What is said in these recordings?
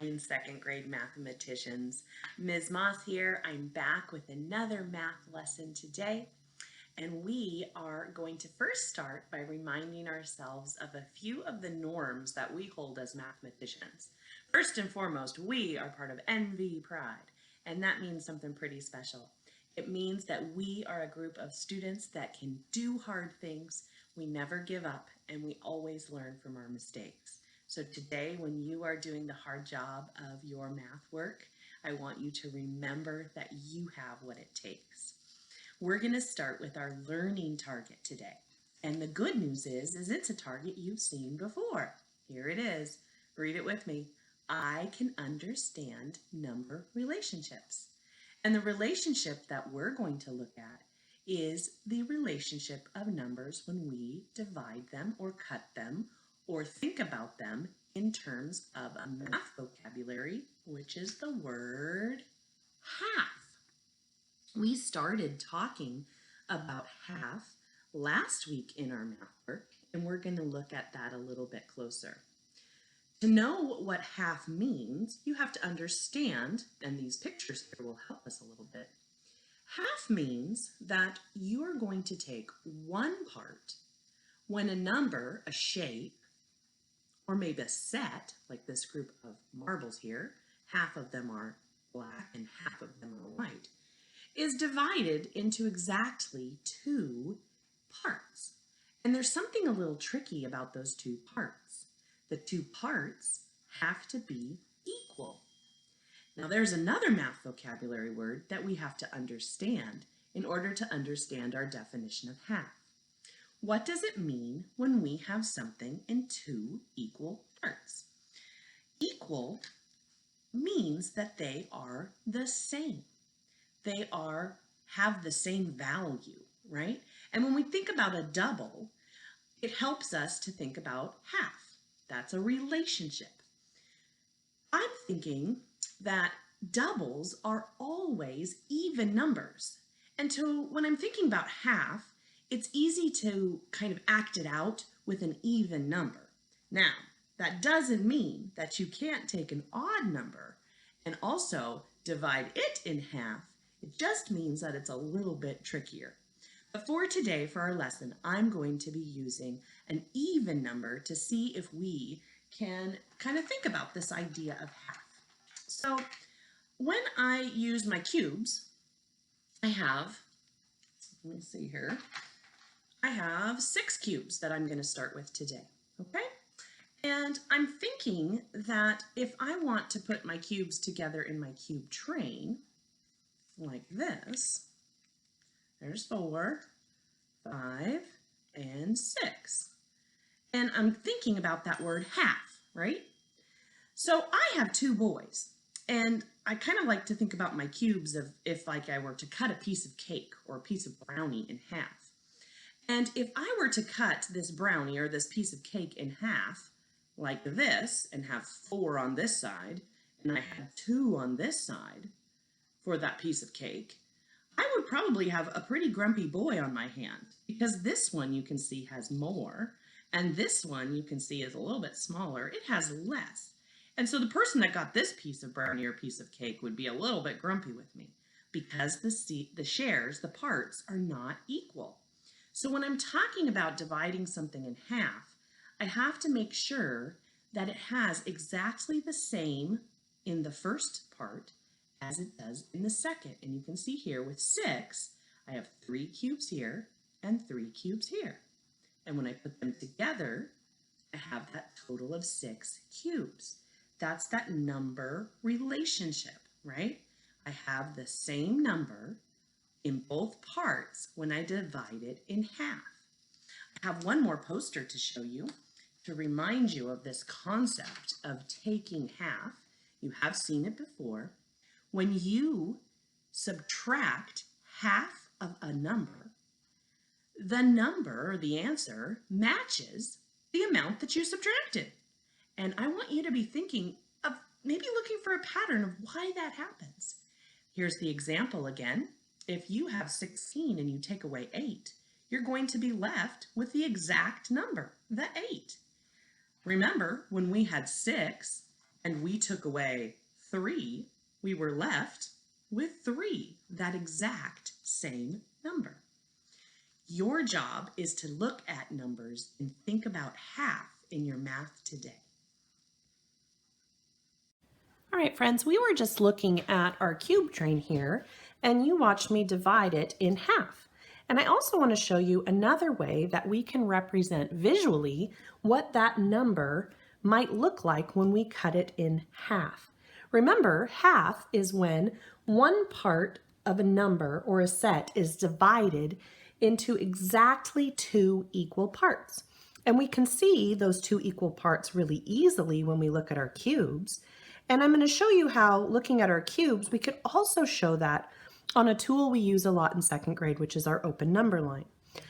In second grade mathematicians. Ms. Moss here. I'm back with another math lesson today. And we are going to first start by reminding ourselves of a few of the norms that we hold as mathematicians. First and foremost, we are part of NV Pride, and that means something pretty special. It means that we are a group of students that can do hard things, we never give up, and we always learn from our mistakes. So today, when you are doing the hard job of your math work, I want you to remember that you have what it takes. We're going to start with our learning target today. And the good news is it's a target you've seen before. Here it is. Read it with me. I can understand number relationships. And the relationship that we're going to look at is the relationship of numbers when we divide them or cut them or think about them in terms of a math vocabulary, which is the word half. We started talking about half last week in our math work, and we're going to look at that a little bit closer. To know what half means, you have to understand, and these pictures here will help us a little bit. Half means that you are going to take one part when a number, a shape, or maybe a set, like this group of marbles here, half of them are black and half of them are white, is divided into exactly two parts. And there's something a little tricky about those two parts. The two parts have to be equal. Now there's another math vocabulary word that we have to understand in order to understand our definition of half. What does it mean when we have something in two equal parts? Equal means that they are the same. They have the same value, right? And when we think about a double, it helps us to think about half. That's a relationship. I'm thinking that doubles are always even numbers. And so when I'm thinking about half, it's easy to kind of act it out with an even number. Now, that doesn't mean that you can't take an odd number and also divide it in half. It just means that it's a little bit trickier. But for today, for our lesson, I'm going to be using an even number to see if we can kind of think about this idea of half. So when I use my cubes, I have 6 cubes that I'm going to start with today, okay? And I'm thinking that if I want to put my cubes together in my cube train, like this, there's 4, 5, and 6. And I'm thinking about that word half, right? So I have 2 boys, and I kind of like to think about my cubes of if like I were to cut a piece of cake or a piece of brownie in half. And if I were to cut this brownie or this piece of cake in half, like this, and have 4 on this side, and I had 2 on this side for that piece of cake, I would probably have a pretty grumpy boy on my hand, because this one you can see has more, and this one you can see is a little bit smaller. It has less. And so the person that got this piece of brownie or piece of cake would be a little bit grumpy with me, because the shares, the parts, are not equal. So when I'm talking about dividing something in half, I have to make sure that it has exactly the same in the first part as it does in the second. And you can see here with 6, I have 3 cubes here and 3 cubes here. And when I put them together, I have that total of 6 cubes. That's that number relationship, right? I have the same number in both parts when I divide it in half. I have one more poster to show you to remind you of this concept of taking half. You have seen it before. When you subtract half of a number, the number or the answer matches the amount that you subtracted. And I want you to be thinking of maybe looking for a pattern of why that happens. Here's the example again. If you have 16 and you take away 8, you're going to be left with the exact number, the 8. Remember, when we had 6 and we took away 3, we were left with 3, that exact same number. Your job is to look at numbers and think about half in your math today. All right, friends, we were just looking at our cube train here, and you watched me divide it in half. And I also want to show you another way that we can represent visually what that number might look like when we cut it in half. Remember, half is when one part of a number or a set is divided into exactly 2 equal parts. And we can see those 2 equal parts really easily when we look at our cubes. And I'm going to show you how, looking at our cubes, we could also show that on a tool we use a lot in 2nd grade, which is our open number line.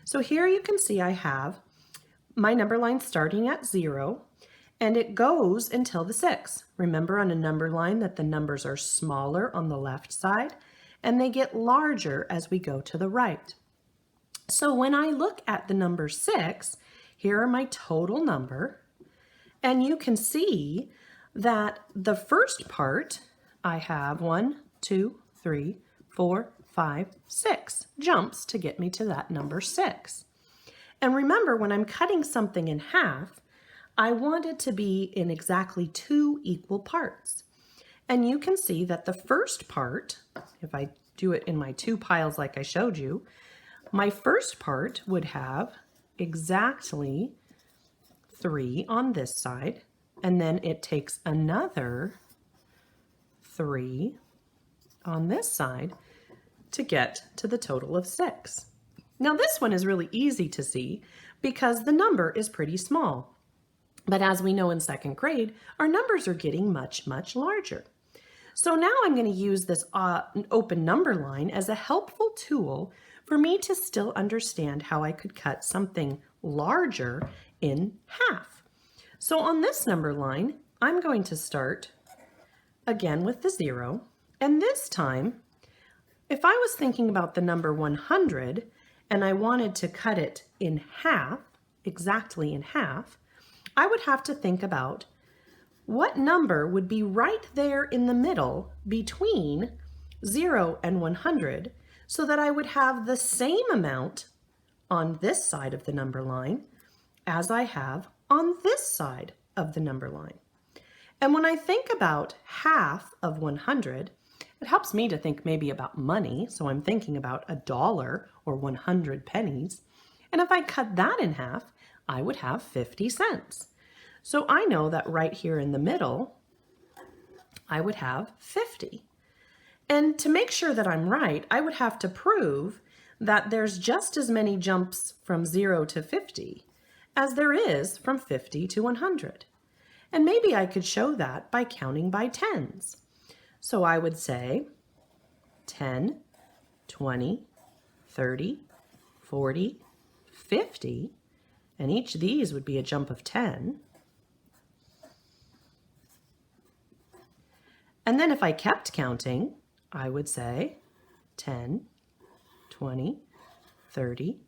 So here you can see I have my number line starting at 0, and it goes until the 6. Remember on a number line that the numbers are smaller on the left side, and they get larger as we go to the right. So when I look at the number 6, here are my total number, and you can see that the first part, I have 1, 2, 3, 4, 5, 6 jumps to get me to that number 6. And remember, when I'm cutting something in half, I want it to be in exactly 2 equal parts. And you can see that the first part, if I do it in my 2 piles like I showed you, my first part would have exactly 3 on this side, and then it takes another 3 on this side to get to the total of 6. Now this one is really easy to see because the number is pretty small. But as we know in 2nd grade, our numbers are getting much, much larger. So now I'm going to use this open number line as a helpful tool for me to still understand how I could cut something larger in half. So on this number line, I'm going to start again with the 0. And this time, if I was thinking about the number 100 and I wanted to cut it in half, exactly in half, I would have to think about what number would be right there in the middle between 0 and 100 so that I would have the same amount on this side of the number line as I have on this side of the number line. And when I think about half of 100, it helps me to think maybe about money. So I'm thinking about $1 or 100 pennies. And if I cut that in half, I would have 50 cents. So I know that right here in the middle, I would have 50. And to make sure that I'm right, I would have to prove that there's just as many jumps from 0 to 50 as there is from 50 to 100. And maybe I could show that by counting by tens. So I would say 10, 20, 30, 40, 50, and each of these would be a jump of 10. And then if I kept counting, I would say 10, 20, 30,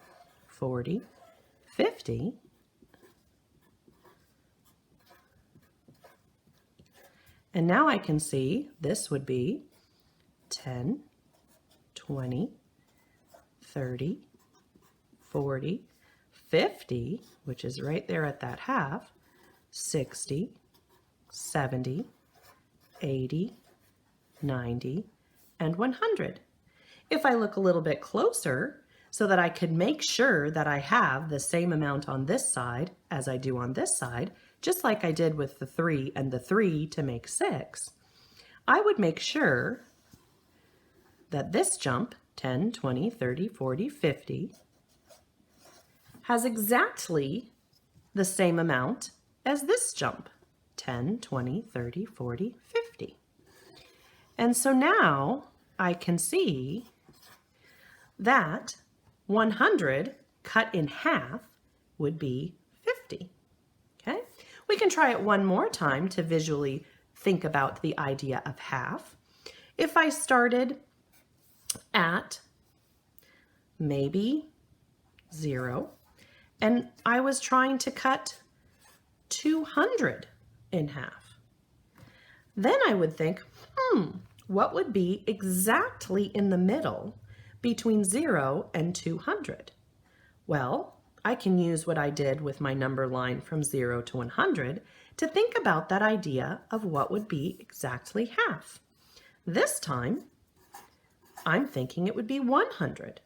40, 50, and now I can see this would be 10, 20, 30, 40, 50, which is right there at that half, 60, 70, 80, 90, and 100. If I look a little bit closer so that I could make sure that I have the same amount on this side as I do on this side, just like I did with the 3 and the 3 to make 6, I would make sure that this jump, 10, 20, 30, 40, 50, has exactly the same amount as this jump, 10, 20, 30, 40, 50. And so now I can see that 100 cut in half would be 50. Okay? We can try it one more time to visually think about the idea of half. If I started at maybe 0 and I was trying to cut 200 in half, Then I would think, what would be exactly in the middle between 0 and 200? Well, I can use what I did with my number line from 0 to 100 to think about that idea of what would be exactly half. This time, I'm thinking it would be 100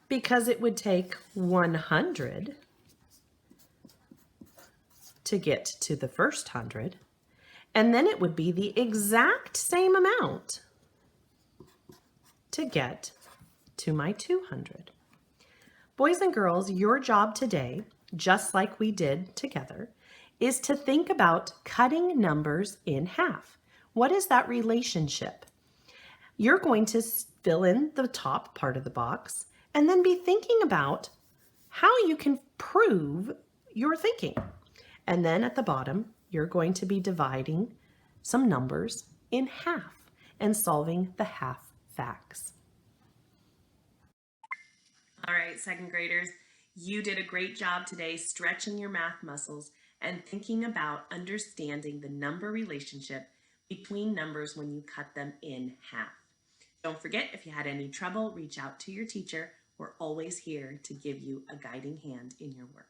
because it would take 100 to get to the first 100, and then it would be the exact same amount to get to my 200. Boys and girls, your job today, just like we did together, is to think about cutting numbers in half. What is that relationship? You're going to fill in the top part of the box and then be thinking about how you can prove your thinking. And then at the bottom, you're going to be dividing some numbers in half and solving the half facts. All right, second graders, you did a great job today stretching your math muscles and thinking about understanding the number relationship between numbers when you cut them in half. Don't forget, if you had any trouble, reach out to your teacher. We're always here to give you a guiding hand in your work.